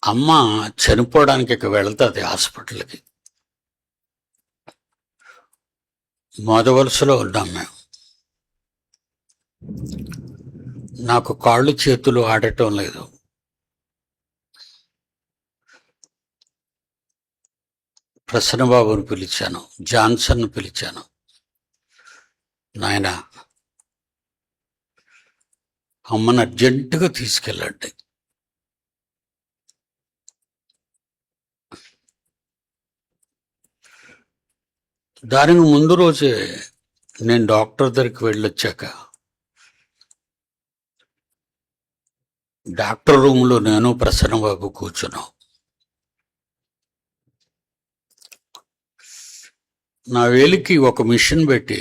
అమ్మ చనిపోవడానికి ఇక వెళుతుంది హాస్పిటల్కి. మొదవలసలో ఉన్నాం మేము. నాకు కాళ్ళు చేతులు ఆడటం లేదు. ప్రసన్నబాబుని పిలిచాను, జాన్సన్ పిలిచాను. నాయన అమ్మను అర్జెంటుగా తీసుకెళ్ళండి. దానికి ముందు రోజే నేను డాక్టర్ దగ్గరికి వెళ్ళొచ్చాక డాక్టర్ రూమ్లో నేను ప్రసన్నబాబు కూర్చున్నాం. నా వేలికి ఒక మిషన్ పెట్టి